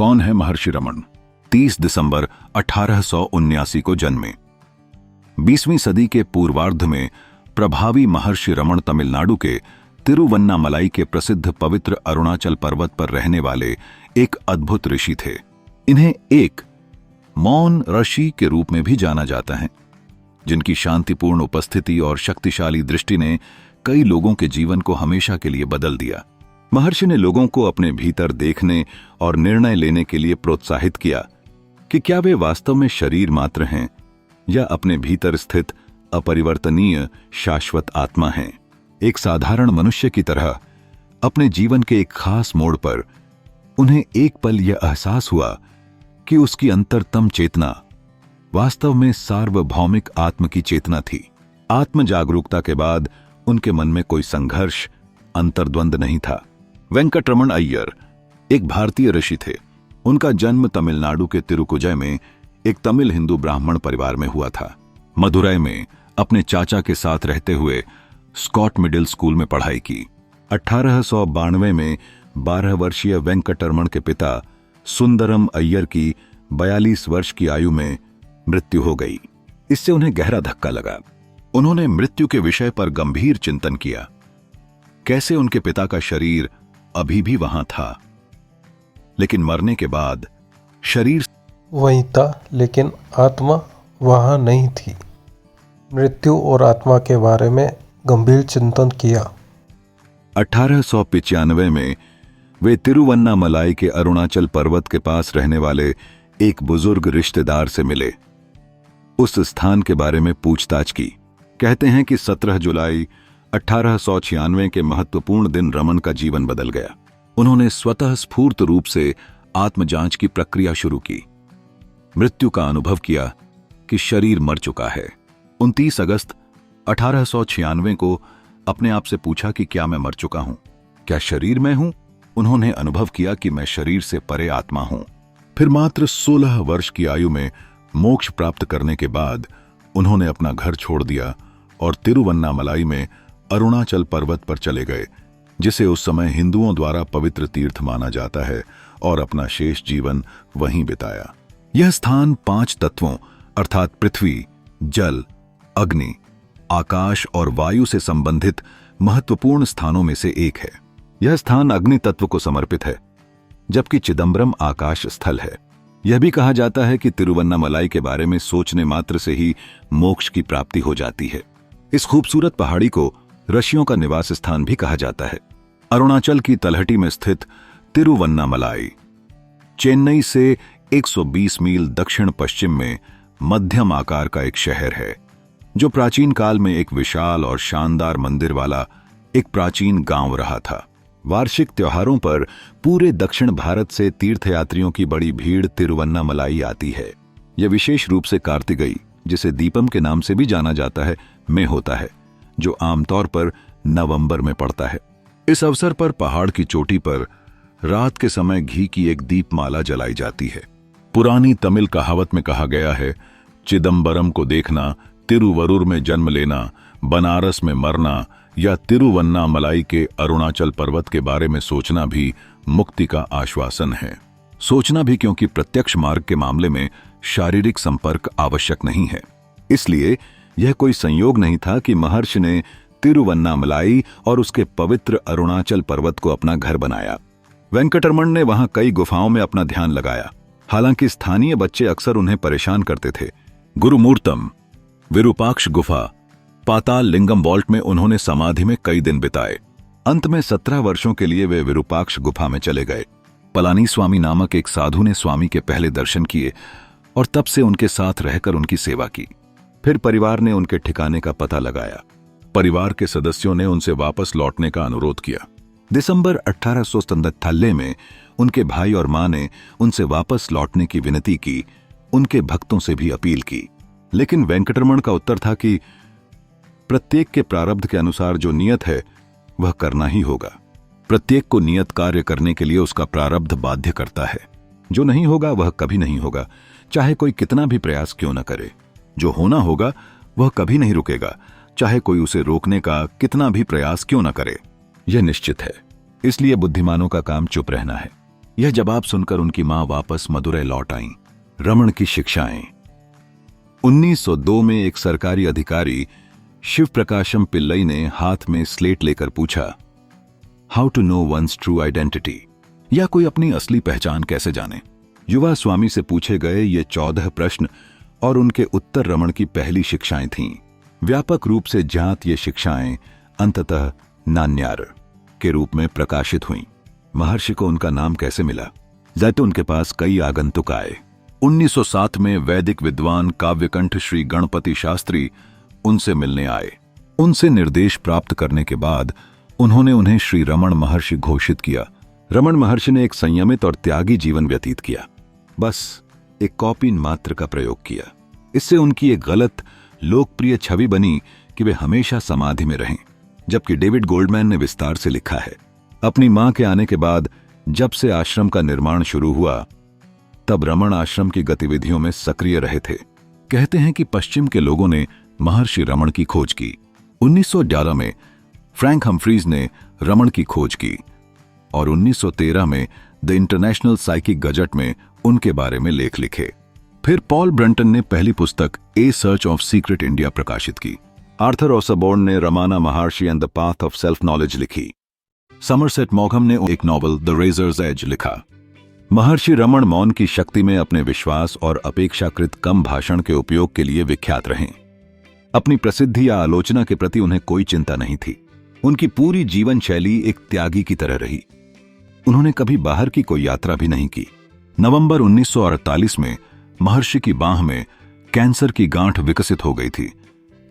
कौन है महर्षि रमण? 30 दिसंबर 1879 को जन्मे। 20वीं सदी के पूर्वार्ध में प्रभावी महर्षि रमण तमिलनाडु के तिरुवन्नामलाई के प्रसिद्ध पवित्र अरुणाचल पर्वत पर रहने वाले एक अद्भुत ऋषि थे। इन्हें एक मौन ऋषि के रूप में भी जाना जाता है, जिनकी शांतिपूर्ण उपस्थिति और शक्तिशाली दृष्टि ने कई लोगों के जीवन को हमेशा के लिए बदल दिया। महर्षि ने लोगों को अपने भीतर देखने और निर्णय लेने के लिए प्रोत्साहित किया कि क्या वे वास्तव में शरीर मात्र हैं या अपने भीतर स्थित अपरिवर्तनीय शाश्वत आत्मा हैं। एक साधारण मनुष्य की तरह अपने जीवन के एक खास मोड़ पर उन्हें एक पल यह एहसास हुआ कि उसकी अंतरतम चेतना वास्तव में सार्वभौमिक आत्म की चेतना थी। आत्म जागरूकता के बाद उनके मन में कोई संघर्ष, अंतर्द्वंद नहीं था। वेंकटरमण अय्यर एक भारतीय ऋषि थे। उनका जन्म तमिलनाडु के तिरुकुजय में एक तमिल हिंदू ब्राह्मण परिवार में हुआ था। मदुरै में अपने चाचा के साथ रहते हुए स्कॉट मिडिल स्कूल में पढ़ाई की। 1892 में 12 वर्षीय वेंकटरमण के पिता सुंदरम अय्यर की 42 वर्ष की आयु में मृत्यु हो गई। इससे उन्हें गहरा धक्का लगा। उन्होंने मृत्यु के विषय पर गंभीर चिंतन किया। कैसे उनके पिता का शरीर अभी भी वहां था, लेकिन मरने के बाद शरीर वहीं था, लेकिन आत्मा वहां नहीं थी। मृत्यु और आत्मा के बारे में गंभीर चिंतन किया। 1895 में वे तिरुवन्नामलाई के अरुणाचल पर्वत के पास रहने वाले एक बुजुर्ग रिश्तेदार से मिले। उस स्थान के बारे में पूछताछ की। कहते हैं कि 17 जुलाई 1896 के महत्वपूर्ण दिन रमन का जीवन बदल गया। उन्होंने स्वतः स्फूर्त रूप से आत्मजांच की प्रक्रिया शुरू की। मृत्यु का अनुभव किया कि शरीर मर चुका है। 29 अगस्त 1896 को अपने आप से पूछा कि क्या मैं मर चुका हूं? क्या शरीर में हूं? उन्होंने अनुभव किया कि मैं शरीर से परे आत्मा हूं। फिर मात्र 16 वर्ष की आयु में मोक्ष प्राप्त करने के बाद उन्होंने अपना घर छोड़ दिया और तिरुवन्नामलाई में अरुणाचल पर्वत पर चले गए, जिसे उस समय हिंदुओं द्वारा पवित्र तीर्थ माना जाता है, और अपना शेष जीवन वहीं बिताया। यह स्थान 5 तत्वों अर्थात पृथ्वी, जल, अग्नि, आकाश और वायु से संबंधित महत्वपूर्ण स्थानों में से एक है। यह स्थान अग्नि तत्व को समर्पित है, जबकि चिदंबरम आकाश स्थल है। यह भी कहा जाता है कि तिरुवन्नामलाई के बारे में सोचने मात्र से ही मोक्ष की प्राप्ति हो जाती है। इस खूबसूरत पहाड़ी को ऋषियों का निवास स्थान भी कहा जाता है। अरुणाचल की तलहटी में स्थित तिरुवन्नामलाई चेन्नई से 120 मील दक्षिण पश्चिम में मध्यम आकार का एक शहर है, जो प्राचीन काल में एक विशाल और शानदार मंदिर वाला एक प्राचीन गांव रहा था। वार्षिक त्योहारों पर पूरे दक्षिण भारत से तीर्थयात्रियों की बड़ी भीड़ तिरुवन्नामलाई आती है। यह विशेष रूप से कार्तिकेय, जिसे दीपम के नाम से भी जाना जाता है, में होता है, जो आमतौर पर नवंबर में पड़ता है। इस अवसर पर पहाड़ की चोटी पर रात के समय घी की एक दीपमाला जलाई जाती है। पुरानी तमिल कहावत में कहा गया है, चिदंबरम को देखना, तिरुवरुर में जन्म लेना, बनारस में मरना या तिरुवन्नामलाई के अरुणाचल पर्वत के बारे में सोचना भी मुक्ति का आश्वासन है। सोचना भी, क्योंकि प्रत्यक्ष मार्ग के मामले में शारीरिक संपर्क आवश्यक नहीं है। इसलिए यह कोई संयोग नहीं था कि महर्षि ने तिरुवन्नामलाई और उसके पवित्र अरुणाचल पर्वत को अपना घर बनाया। वेंकटरमण ने वहां कई गुफाओं में अपना ध्यान लगाया। हालांकि स्थानीय बच्चे अक्सर उन्हें परेशान करते थे। गुरुमूर्तम, विरूपाक्ष गुफा, पाताल लिंगम वॉल्ट में उन्होंने समाधि में कई दिन बिताए। अंत में 17 वर्षों के लिए वे विरूपाक्ष गुफा में चले गए। पलानी स्वामी नामक एक साधु ने स्वामी के पहले दर्शन किए और तब से उनके साथ रहकर उनकी सेवा की। फिर परिवार ने उनके ठिकाने का पता लगाया। परिवार के सदस्यों ने उनसे वापस लौटने का अनुरोध किया। दिसंबर 1897 में उनके भाई और मां ने उनसे वापस लौटने की विनती की, उनके भक्तों से भी अपील की। लेकिन वेंकटरमण का उत्तर था कि प्रत्येक के प्रारब्ध के अनुसार जो नियत है वह करना ही होगा। प्रत्येक को नियत कार्य करने के लिए उसका प्रारब्ध बाध्य करता है। जो नहीं होगा वह कभी नहीं होगा, चाहे कोई कितना भी प्रयास क्यों न करे। जो होना होगा वह कभी नहीं रुकेगा, चाहे कोई उसे रोकने का कितना भी प्रयास क्यों न करे। यह निश्चित है। इसलिए बुद्धिमानों का काम चुप रहना है। यह जवाब सुनकर उनकी मां वापस मदुरै लौट आईं। रमण की शिक्षाएं। 1902 में एक सरकारी अधिकारी शिव प्रकाशम पिल्लई ने हाथ में स्लेट लेकर पूछा, how to know one's true identity, या कोई अपनी असली पहचान कैसे जाने। युवा स्वामी से पूछे गए ये 14 प्रश्न और उनके उत्तर रमण की पहली शिक्षाएं थीं। व्यापक रूप से ज्ञात ये शिक्षाएं अंततः नान्यार के रूप में प्रकाशित हुईं। महर्षि को उनका नाम कैसे मिला? जैसे उनके पास कई आगंतुक आए। 1907 में वैदिक विद्वान काव्यकंठ श्री गणपति शास्त्री उनसे मिलने आए। उनसे निर्देश प्राप्त करने के बाद उन्होंने उन्हें श्री रमण महर्षि घोषित किया। रमण महर्षि ने एक संयमित और त्यागी जीवन व्यतीत किया, बस एक कॉपी मात्र का प्रयोग किया। इससे उनकी एक गलत लोकप्रिय छवि बनी कि वे हमेशा समाधि में रहें, जबकि डेविड गोल्डमैन ने विस्तार से लिखा है, अपनी मां के आने के बाद जब से आश्रम का निर्माण शुरू हुआ तब रमण आश्रम की गतिविधियों में सक्रिय रहे थे। कहते हैं कि पश्चिम के लोगों ने महर्षि रमण की खोज की। 1911 में फ्रैंक हम्फ्रीज ने रमण की खोज की और 1913 में द इंटरनेशनल साइकिक गजट में उनके बारे में लेख लिखे। फिर पॉल ब्रंटन ने पहली पुस्तक ए सर्च ऑफ सीक्रेट इंडिया प्रकाशित की। आर्थर ऑसबोर्न ने रमाना महर्षि and the path of self knowledge लिखी। समरसेट मॉघम ने एक नॉवल द रेजर्स एज लिखा। महर्षि रमण मौन की शक्ति में अपने विश्वास और अपेक्षाकृत कम भाषण के उपयोग के लिए विख्यात रहे। अपनी प्रसिद्धि या आलोचना के प्रति उन्हें कोई चिंता नहीं थी। उनकी पूरी जीवन शैली एक त्यागी की तरह रही। उन्होंने कभी बाहर की कोई यात्रा भी नहीं की। नवंबर 1948 में महर्षि की बांह में कैंसर की गांठ विकसित हो गई थी,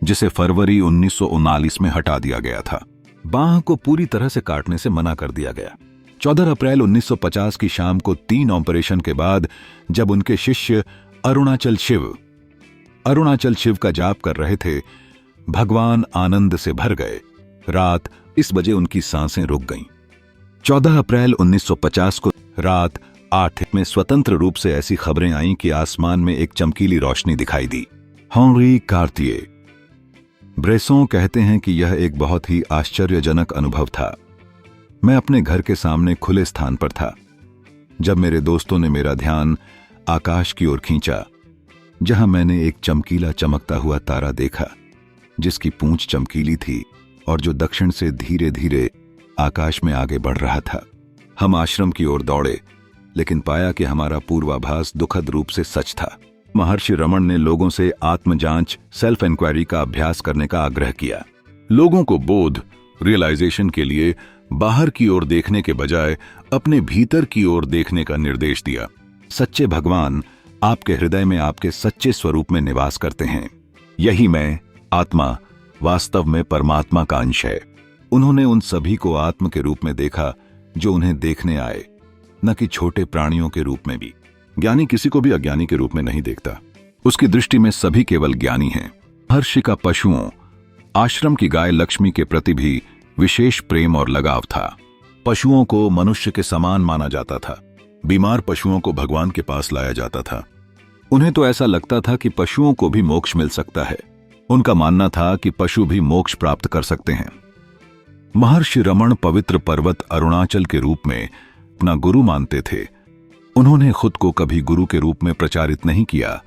जिसे फरवरी 1939 में हटा दिया गया था। बांह को पूरी तरह से काटने से मना कर दिया गया। 14 अप्रैल 1950 की शाम को 3 ऑपरेशन के बाद जब उनके शिष्य अरुणाचल शिव का जाप कर रहे थे, भगवान आनंद से भर गए। रात इस बजे उनकी सांसें रुक गईं। 14 अप्रैल 1950 को रात 8 में स्वतंत्र रूप से ऐसी खबरें आईं कि आसमान में एक चमकीली रोशनी दिखाई दी। हेनरी कार्टिये ब्रेसों कहते हैं कि यह एक बहुत ही आश्चर्यजनक अनुभव था। मैं अपने घर के सामने खुले स्थान पर था जब मेरे दोस्तों ने मेरा ध्यान आकाश की ओर खींचा, जहां मैंने एक चमकीला चमकता हुआ तारा देखा जिसकी पूंछ चमकीली थी और जो दक्षिण से धीरे धीरे आकाश में आगे बढ़ रहा था। हम आश्रम की ओर दौड़े, लेकिन पाया कि हमारा पूर्वाभास दुखद रूप से सच था। महर्षि रमण ने लोगों से आत्मजांच सेल्फ इंक्वायरी का अभ्यास करने का आग्रह किया। लोगों को बोध रियलाइजेशन के लिए बाहर की ओर देखने के बजाय अपने भीतर की ओर देखने का निर्देश दिया। सच्चे भगवान आपके हृदय में आपके सच्चे स्वरूप में निवास करते हैं। यही मैं, आत्मा, वास्तव में परमात्मा का अंश है। उन्होंने उन सभी को आत्म के रूप में देखा जो उन्हें देखने आए, न कि छोटे प्राणियों के रूप में भी। ज्ञानी किसी को भी अज्ञानी के रूप में नहीं देखता। उसकी दृष्टि में सभी केवल ज्ञानी हैं। महर्षि का पशुओं, आश्रम की गाय लक्ष्मी के प्रति भी विशेष प्रेम और लगाव था। पशुओं को मनुष्य के समान माना जाता था। बीमार पशुओं को भगवान के पास लाया जाता था। उन्हें तो ऐसा लगता था कि पशुओं को भी मोक्ष मिल सकता है। उनका मानना था कि पशु भी मोक्ष प्राप्त कर सकते हैं। महर्षि रमण पवित्र पर्वत अरुणाचल के रूप में अपना गुरु मानते थे। उन्होंने खुद को कभी गुरु के रूप में प्रचारित नहीं किया,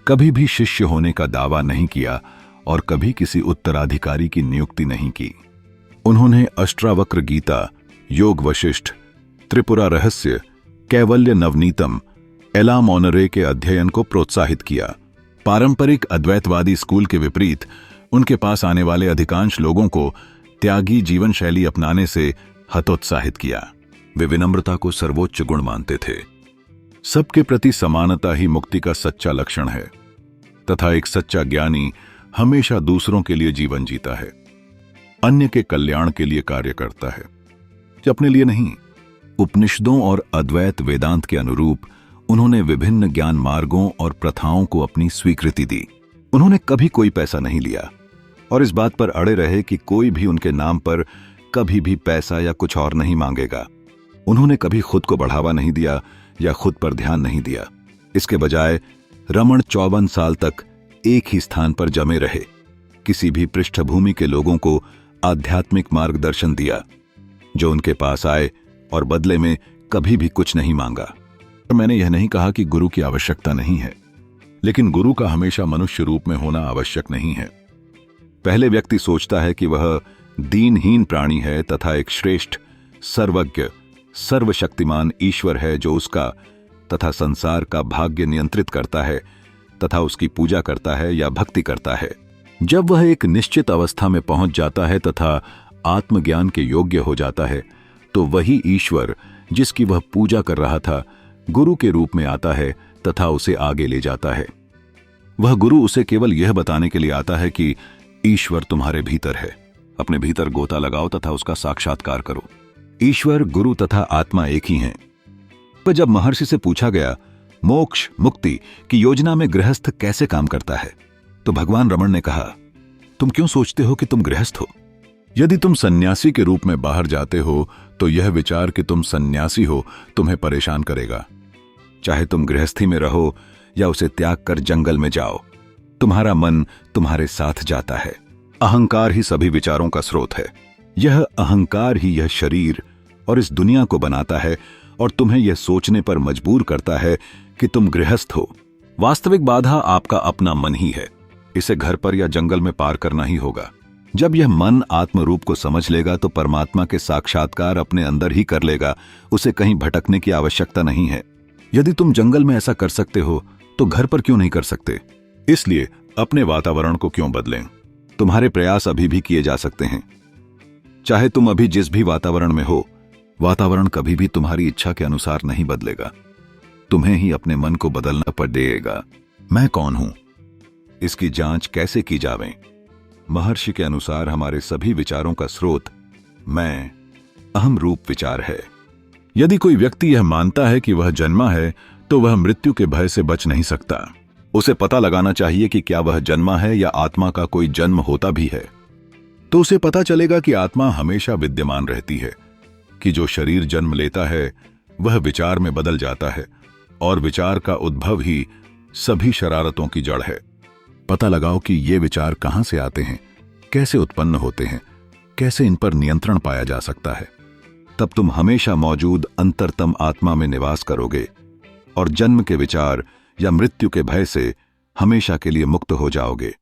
कभी भी शिष्य होने का दावा नहीं किया और कभी किसी उत्तराधिकारी की नियुक्ति नहीं की। उन्होंने अष्टावक्र गीता, योग वशिष्ठ, त्रिपुरा रहस्य, कैवल्य नवनीतम, एला मोनरे के अध्ययन को प्रोत्साहित किया। पारंपरिक अद्वैतवादी स्कूल के विपरीत उनके पास आने वाले अधिकांश लोगों को त्यागी जीवन शैली अपनाने से हतोत्साहित किया। वे विनम्रता को सर्वोच्च गुण मानते थे। सबके प्रति समानता ही मुक्ति का सच्चा लक्षण है तथा एक सच्चा ज्ञानी हमेशा दूसरों के लिए जीवन जीता है, अन्य के कल्याण के लिए कार्य करता है, अपने लिए नहीं। उपनिषदों और अद्वैत वेदांत के अनुरूप उन्होंने विभिन्न ज्ञान मार्गों और प्रथाओं को अपनी स्वीकृति दी। उन्होंने कभी कोई पैसा नहीं लिया और इस बात पर अड़े रहे कि कोई भी उनके नाम पर कभी भी पैसा या कुछ और नहीं मांगेगा। उन्होंने कभी खुद को बढ़ावा नहीं दिया या खुद पर ध्यान नहीं दिया। इसके बजाय रमण 54 साल तक एक ही स्थान पर जमे रहे, किसी भी पृष्ठभूमि के लोगों को आध्यात्मिक मार्गदर्शन दिया जो उनके पास आए और बदले में कभी भी कुछ नहीं मांगा। और मैंने यह नहीं कहा कि गुरु की आवश्यकता नहीं है, लेकिन गुरु का हमेशा मनुष्य रूप में होना आवश्यक नहीं है। पहले व्यक्ति सोचता है कि वह दीनहीन प्राणी है तथा एक श्रेष्ठ, सर्वज्ञ, सर्वशक्तिमान ईश्वर है जो उसका तथा संसार का भाग्य नियंत्रित करता है तथा उसकी पूजा करता है या भक्ति करता है। जब वह एक निश्चित अवस्था में पहुंच जाता है तथा आत्मज्ञान के योग्य हो जाता है, तो वही ईश्वर जिसकी वह पूजा कर रहा था गुरु के रूप में आता है तथा उसे आगे ले जाता है। वह गुरु उसे केवल यह बताने के लिए आता है कि ईश्वर तुम्हारे भीतर है, अपने भीतर गोता लगाओ तथा उसका साक्षात्कार करो। ईश्वर, गुरु तथा आत्मा एक ही हैं। पर जब महर्षि से पूछा गया मोक्ष मुक्ति की योजना में गृहस्थ कैसे काम करता है, तो भगवान रमण ने कहा, तुम क्यों सोचते हो कि तुम गृहस्थ हो? यदि तुम सन्यासी के रूप में बाहर जाते हो तो यह विचार कि तुम सन्यासी हो तुम्हें परेशान करेगा। चाहे तुम गृहस्थी में रहो या उसे त्याग कर जंगल में जाओ, तुम्हारा मन तुम्हारे साथ जाता है। अहंकार ही सभी विचारों का स्रोत है। यह अहंकार ही यह शरीर और इस दुनिया को बनाता है और तुम्हें यह सोचने पर मजबूर करता है कि तुम गृहस्थ हो। वास्तविक बाधा आपका अपना मन ही है। इसे घर पर या जंगल में पार करना ही होगा। जब यह मन आत्म रूप को समझ लेगा तो परमात्मा के साक्षात्कार अपने अंदर ही कर लेगा। उसे कहीं भटकने की आवश्यकता नहीं है। यदि तुम जंगल में ऐसा कर सकते हो तो घर पर क्यों नहीं कर सकते? इसलिए अपने वातावरण को क्यों बदलें? तुम्हारे प्रयास अभी भी किए जा सकते हैं। चाहे तुम अभी जिस भी वातावरण में हो, वातावरण कभी भी तुम्हारी इच्छा के अनुसार नहीं बदलेगा। तुम्हें ही अपने मन को बदलना पड़ेगा। मैं कौन हूं, इसकी जांच कैसे की जावे? महर्षि के अनुसार हमारे सभी विचारों का स्रोत मैं, अहम रूप विचार है। यदि कोई व्यक्ति यह मानता है कि वह जन्मा है तो वह मृत्यु के भय से बच नहीं सकता। उसे पता लगाना चाहिए कि क्या वह जन्मा है या आत्मा का कोई जन्म होता भी है। तो उसे पता चलेगा कि आत्मा हमेशा विद्यमान रहती है, कि जो शरीर जन्म लेता है वह विचार में बदल जाता है और विचार का उद्भव ही सभी शरारतों की जड़ है। पता लगाओ कि ये विचार कहां से आते हैं, कैसे उत्पन्न होते हैं, कैसे इन पर नियंत्रण पाया जा सकता है। तब तुम हमेशा मौजूद अंतरतम आत्मा में निवास करोगे और जन्म के विचार या मृत्यु के भय से हमेशा के लिए मुक्त हो जाओगे।